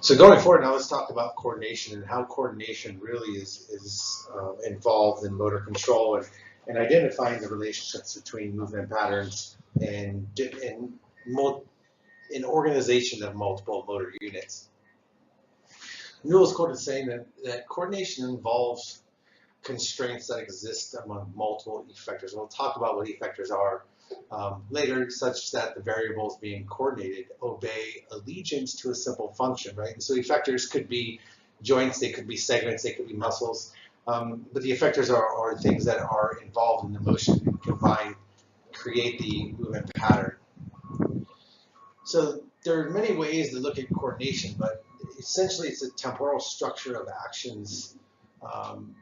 So going forward, now let's talk about coordination and how coordination really is involved in motor control and identifying the relationships between movement patterns and in organization of multiple motor units. Newell's quote is saying that coordination involves constraints that exist among multiple effectors. We'll talk about what effectors are later, such that the variables being coordinated obey allegiance to a simple function, right? And so effectors could be joints, they could be segments, they could be muscles, but the effectors are things that are involved in the motion and combine, create the movement pattern. So there are many ways to look at coordination, but essentially it's a temporal structure of actions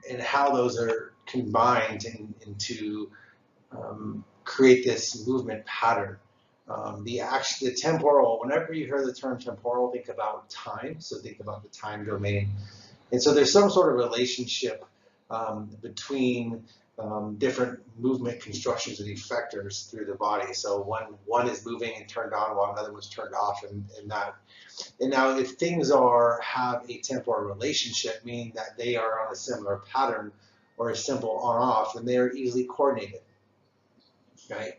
and how those are combined to create this movement pattern. The temporal, whenever you hear the term temporal, think about time, so think about the time domain. And so there's some sort of relationship between different movement constructions and effectors through the body. So one is moving and turned on while another one's turned off, and now if things have a temporal relationship, meaning that they are on a similar pattern or a simple on-off, then they are easily coordinated, right?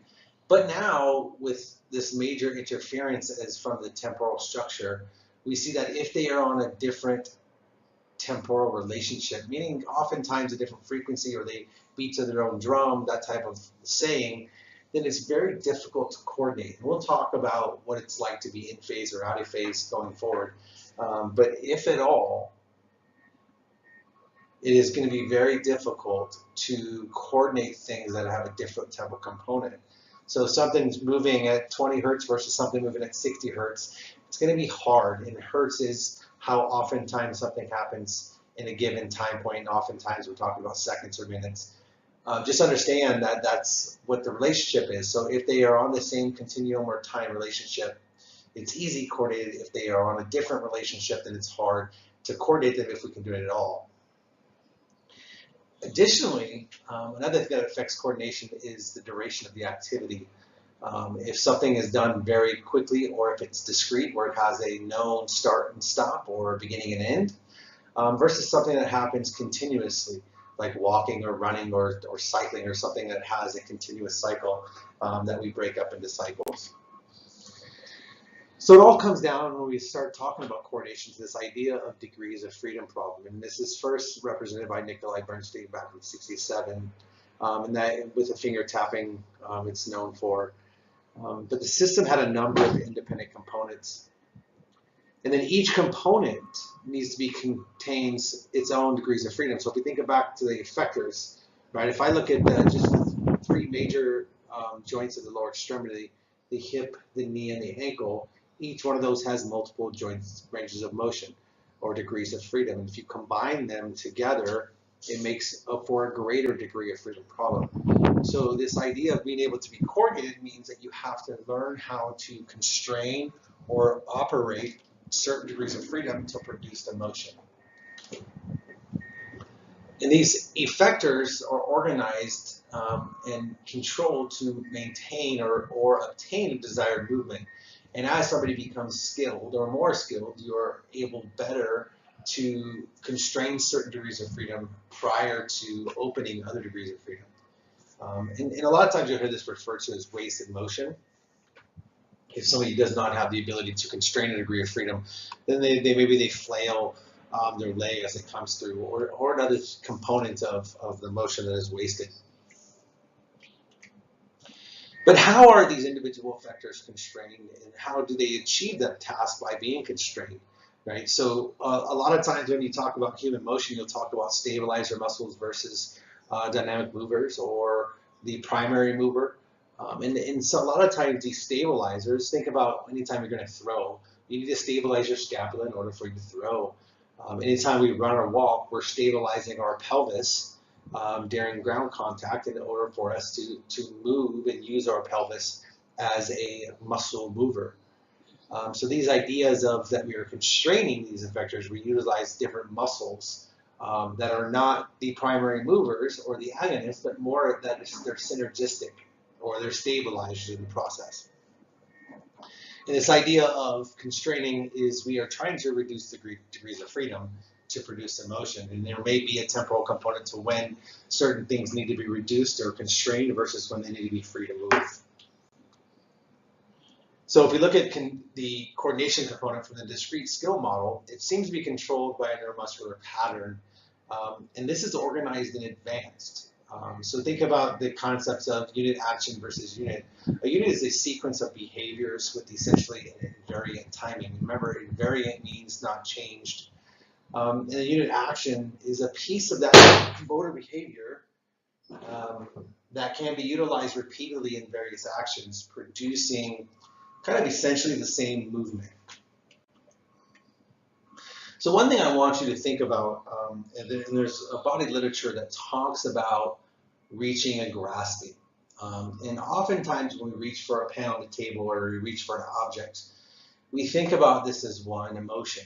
But now with this major interference as from the temporal structure, we see that if they are on a different temporal relationship, meaning oftentimes a different frequency or they beat to their own drum, that type of saying, then it's very difficult to coordinate. And we'll talk about what it's like to be in phase or out of phase going forward. But if at all, it is going to be very difficult to coordinate things that have a different temporal component. So if something's moving at 20 hertz versus something moving at 60 hertz, it's going to be hard. And hertz is how oftentimes something happens in a given time point. And oftentimes we're talking about seconds or minutes. Just understand that that's what the relationship is. So if they are on the same continuum or time relationship, it's easy coordinated. If they are on a different relationship, then it's hard to coordinate them if we can do it at all. Additionally, another thing that affects coordination is the duration of the activity. If something is done very quickly, or if it's discrete, where it has a known start and stop or beginning and end, versus something that happens continuously, like walking or running or cycling, or something that has a continuous cycle that we break up into cycles. So it all comes down when we start talking about coordination to this idea of degrees of freedom problem. And this is first represented by Nikolai Bernstein back in '67. And that with a finger tapping, it's known for. But the system had a number of independent components. And then each component needs to contains its own degrees of freedom. So if we think back to the effectors, right? If I look at just three major joints of the lower extremity, the hip, the knee, and the ankle, each one of those has multiple joints, ranges of motion, or degrees of freedom. And if you combine them together, it makes up for a greater degree of freedom problem. So this idea of being able to be coordinated means that you have to learn how to constrain or operate certain degrees of freedom to produce the motion. And these effectors are organized and controlled to maintain or obtain a desired movement. And as somebody becomes skilled or more skilled, you're able better to constrain certain degrees of freedom prior to opening other degrees of freedom. And a lot of times you'll hear this referred to as wasted motion. If somebody does not have the ability to constrain a degree of freedom, then maybe they flail their leg as it comes through, or another component of the motion that is wasted. But how are these individual effectors constrained, and how do they achieve that task by being constrained, right? So a lot of times when you talk about human motion, you'll talk about stabilizer muscles versus dynamic movers, or the primary mover. And so a lot of times these stabilizers, think about anytime you're going to throw, you need to stabilize your scapula in order for you to throw. Anytime we run or walk, we're stabilizing our pelvis during ground contact in order for us to move and use our pelvis as a muscle mover. So these ideas of that we are constraining these effectors, we utilize different muscles that are not the primary movers or the agonists, but more that they're synergistic or they're stabilizers in the process. And this idea of constraining is we are trying to reduce degrees of freedom to produce emotion. And there may be a temporal component to when certain things need to be reduced or constrained versus when they need to be free to move. So if we look at the coordination component from the discrete skill model, it seems to be controlled by a neuromuscular pattern. And this is organized in advance. So think about the concepts of unit action versus unit. A unit is a sequence of behaviors with essentially an invariant timing. Remember, invariant means not changed. And a unit action is a piece of that motor behavior that can be utilized repeatedly in various actions, producing kind of essentially the same movement. So one thing I want you to think about, and there's a body of literature that talks about reaching and grasping. And oftentimes when we reach for a pen on the table or we reach for an object, we think about this as one emotion.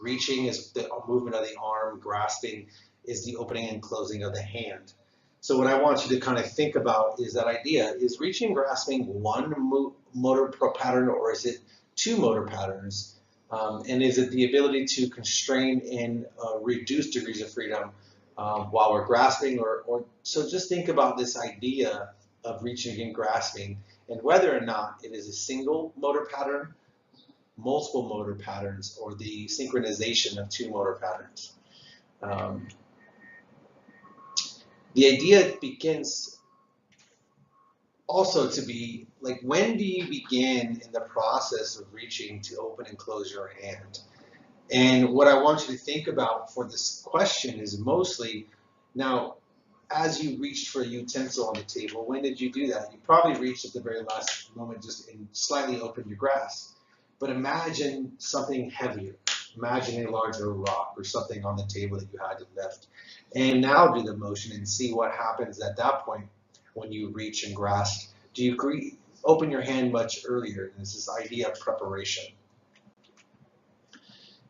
Reaching is the movement of the arm, grasping is the opening and closing of the hand. So what I want you to kind of think about is that idea, is reaching and grasping one motor pattern or is it two motor patterns? And is it the ability to constrain and reduce degrees of freedom while we're grasping? Or so just think about this idea of reaching and grasping and whether or not it is a single motor pattern, multiple motor patterns, or the synchronization of two motor patterns. The idea begins also to be like, when do you begin in the process of reaching to open and close your hand? And what I want you to think about for this question is mostly, now, as you reached for a utensil on the table, when did you do that? You probably reached at the very last moment just and slightly opened your grasp. But imagine something heavier. Imagine a larger rock or something on the table that you had to lift. And now do the motion and see what happens at that point when you reach and grasp. Do you open your hand much earlier? This is idea of preparation.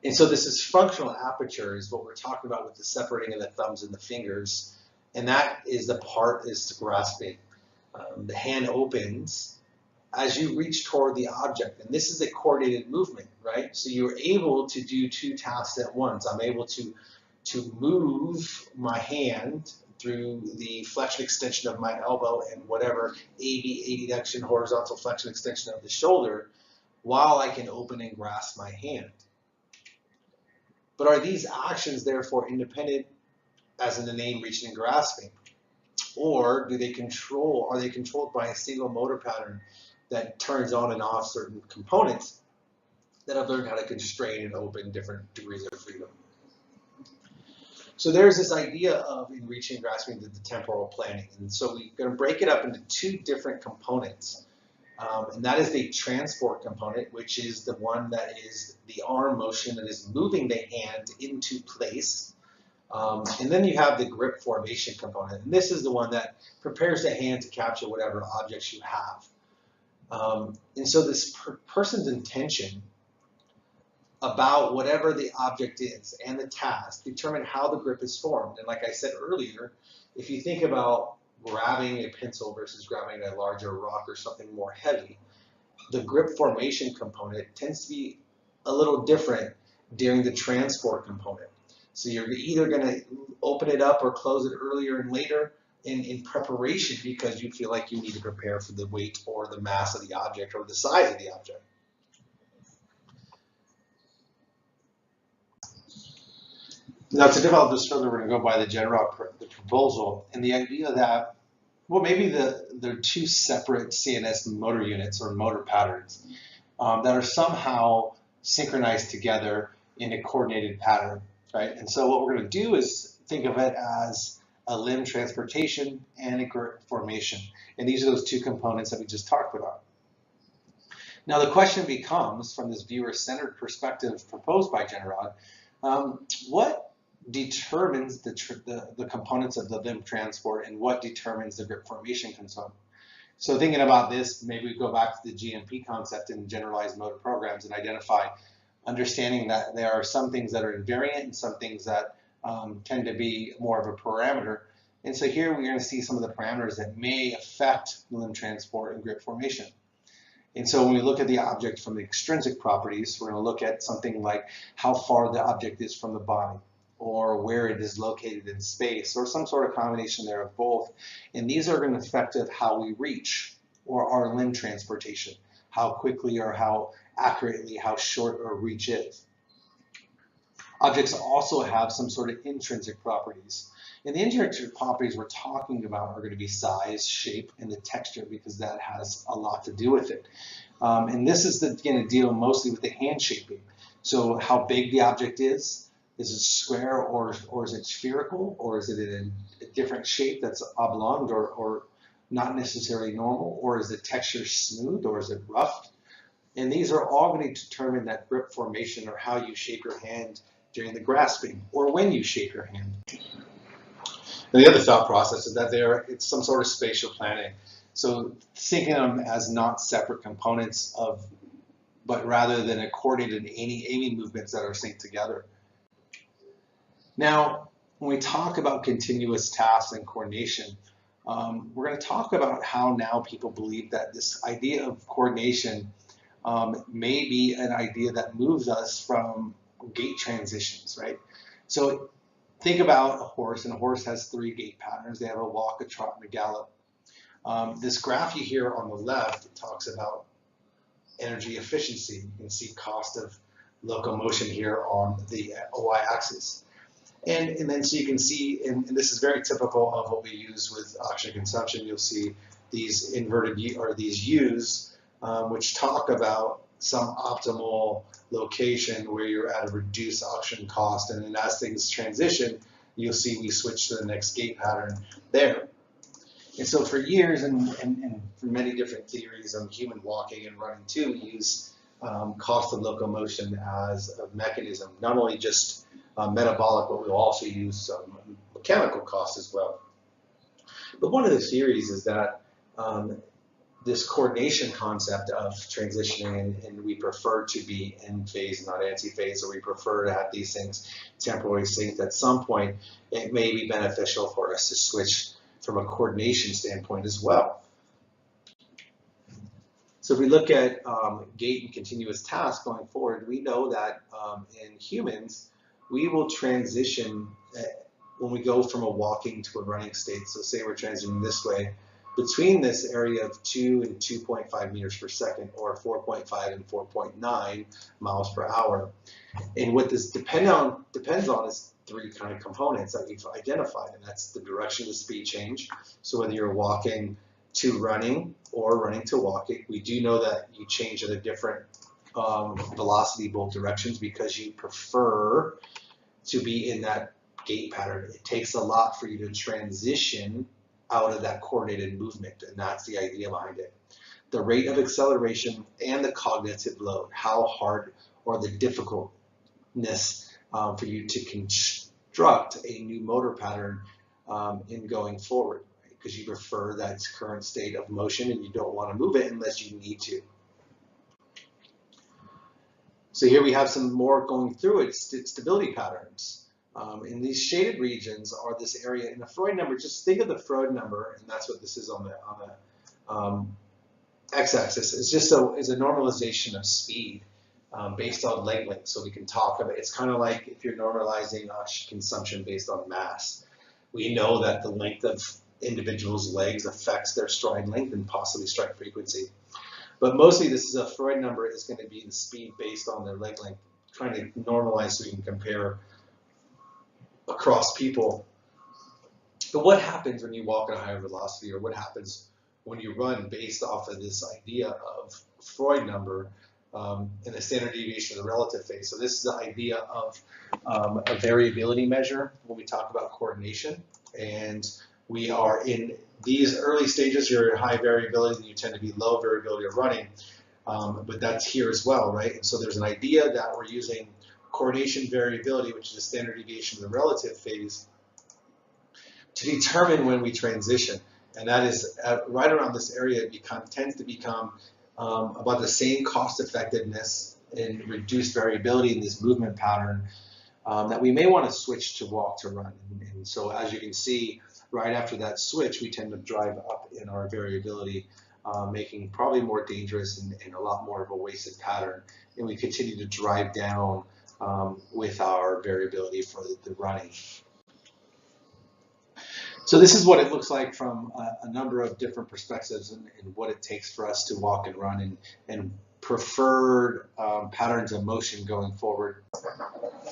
And so this is functional aperture is what we're talking about with the separating of the thumbs and the fingers. And that is the part is grasping. The hand opens as you reach toward the object. And this is a coordinated movement, right? So you're able to do two tasks at once. I'm able to move my hand through the flexion extension of my elbow and whatever abduction, horizontal flexion extension of the shoulder, while I can open and grasp my hand. But are these actions therefore independent, as in the name reaching and grasping? Or are they controlled by a single motor pattern that turns on and off certain components that have learned how to constrain and open different degrees of freedom? So there's this idea of, in reaching and grasping, the temporal planning. And so we're going to break it up into two different components. And that is the transport component, which is the one that is the arm motion that is moving the hand into place. And then you have the grip formation component. And this is the one that prepares the hand to capture whatever objects you have. And so this person's intention about whatever the object is and the task determine how the grip is formed. And like I said earlier, if you think about grabbing a pencil versus grabbing a larger rock or something more heavy, the grip formation component tends to be a little different during the transport component. So you're either going to open it up or close it earlier and later in preparation because you feel like you need to prepare for the weight or the mass of the object or the size of the object. Now, to develop this further, we're going to go by the proposal and the idea that, well, maybe they're two separate CNS motor units or motor patterns that are somehow synchronized together in a coordinated pattern, right? And so what we're going to do is think of it as a limb transportation and a grip formation. And these are those two components that we just talked about. Now, the question becomes, from this viewer-centered perspective proposed by Generod, what determines the components of the limb transport and what determines the grip formation component? So thinking about this, maybe we go back to the GMP concept in generalized motor programs and identify understanding that there are some things that are invariant and some things that tend to be more of a parameter. And so here we're going to see some of the parameters that may affect limb transport and grip formation. And so when we look at the object from the extrinsic properties, we're going to look at something like how far the object is from the body, or where it is located in space, or some sort of combination there of both. And these are going to affect how we reach, or our limb transportation, how quickly or how accurately, how short our reach is. Objects also have some sort of intrinsic properties. And the intrinsic properties we're talking about are going to be size, shape, and the texture, because that has a lot to do with it. And this is going to deal mostly with the hand shaping. So how big the object is it square or is it spherical, or is it in a different shape that's oblong or not necessarily normal, or is the texture smooth, or is it rough? And these are all going to determine that grip formation, or how you shape your hand during the grasping, or when you shape your hand. And the other thought process is that it's some sort of spatial planning. So thinking of them as not separate components but rather than a coordinated aiming movements that are synced together. Now, when we talk about continuous tasks and coordination, we're going to talk about how now people believe that this idea of coordination may be an idea that moves us from gait transitions, right? So think about a horse, and a horse has 3 gait patterns. They have a walk, a trot, and a gallop. This graph you hear on the left talks about energy efficiency. You can see cost of locomotion here on the y-axis. And then so you can see, and this is very typical of what we use with oxygen consumption, you'll see these inverted or these U's, which talk about some optimal location where you're at a reduced oxygen cost. And then as things transition, you'll see we switch to the next gait pattern there. And so for years, and for many different theories on human walking and running too, we use cost of locomotion as a mechanism, not only just metabolic, but we'll also use some mechanical costs as well. But one of the theories is that this coordination concept of transitioning, and we prefer to be in phase, not anti-phase, or we prefer to have these things temporarily synced. At some point, it may be beneficial for us to switch from a coordination standpoint as well. So if we look at gait and continuous tasks going forward, we know that in humans, we will transition when we go from a walking to a running state. So say we're transitioning this way, between this area of 2 and 2.5 meters per second, or 4.5 and 4.9 miles per hour. And what this depends on is 3 kind of components that we've identified, and that's the direction of the speed change. So whether you're walking to running or running to walking, we do know that you change at a different velocity both directions because you prefer to be in that gait pattern. It takes a lot for you to transition out of that coordinated movement, and that's the idea behind it. The rate of acceleration and the cognitive load, how hard or the difficultness for you to construct a new motor pattern in going forward, right? Because you prefer that current state of motion and you don't want to move it unless you need to. So here we have some more going through it, stability patterns. And these shaded regions are this area in the Freud number. Just think of the Freud number, and that's what this is on the x-axis. It's just is a normalization of speed based on leg length. So we can talk about it. It's kind of like if you're normalizing oxygen consumption based on mass. We know that the length of individuals' legs affects their stride length and possibly stride frequency. But mostly this is a Freud number is going to be the speed based on their leg length, trying to normalize so we can compare across people. But what happens when you walk at a higher velocity, or what happens when you run based off of this idea of Freud number and the standard deviation of the relative phase? So this is the idea of a variability measure when we talk about coordination. And we are in these early stages, you're at high variability and you tend to be low variability of running. But that's here as well, right? And so there's an idea that we're using coordination variability, which is a standard deviation of the relative phase, to determine when we transition. And that is right around this area, it tends to become about the same cost effectiveness and reduced variability in this movement pattern that we may want to switch to walk to run. And so as you can see, right after that switch, we tend to drive up in our variability making probably more dangerous and a lot more of a wasted pattern. And we continue to drive down with our variability for the running. So this is what it looks like from a number of different perspectives and what it takes for us to walk and run and preferred patterns of motion going forward.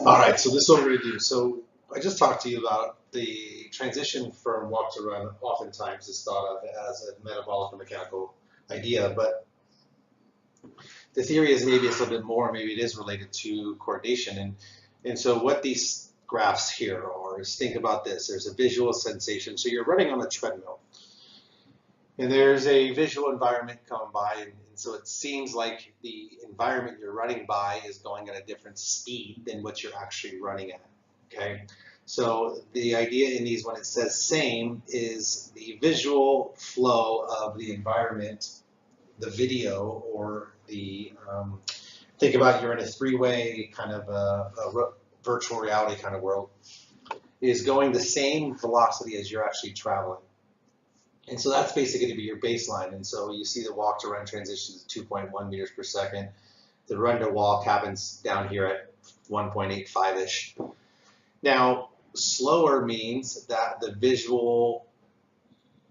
All right, so this is what we're gonna do. So I just talked to you about the transition from walk to run. Oftentimes is thought of as a metabolic or mechanical idea, but the theory is maybe it's a little bit more, maybe it is related to coordination. And so what these graphs here are is, think about this. There's a visual sensation. So you're running on a treadmill, and there's a visual environment coming by, and so it seems like the environment you're running by is going at a different speed than what you're actually running at, okay? So the idea in these, when it says same, is the visual flow of the environment, the video, or the, think about you're in a three-way kind of a virtual reality kind of world, is going the same velocity as you're actually traveling. And so that's basically going to be your baseline. And so you see the walk to run transitions to 2.1 meters per second. The run to walk happens down here at 1.85-ish. Now, slower means that the visual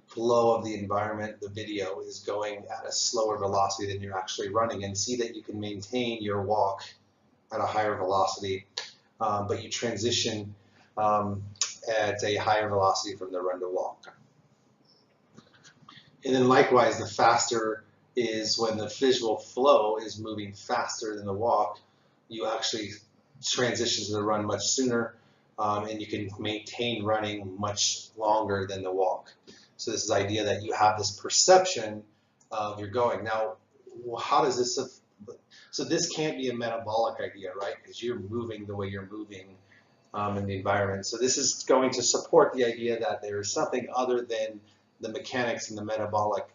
flow of the environment, the video, is going at a slower velocity than you're actually running, and see that you can maintain your walk at a higher velocity, but you transition at a higher velocity from the run to walk. And then likewise, the faster is when the visual flow is moving faster than the walk, you actually transition to the run much sooner, and you can maintain running much longer than the walk. So this is the idea that you have this perception of you're going. Now, how does this, so this can't be a metabolic idea, right? Because you're moving the way you're moving in the environment. So this is going to support the idea that there is something other than the mechanics and the metabolic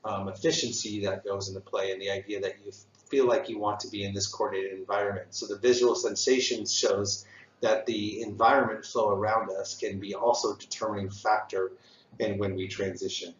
efficiency that goes into play, and the idea that you feel like you want to be in this coordinated environment. So the visual sensation shows that the environment flow around us can be also a determining factor in when we transition.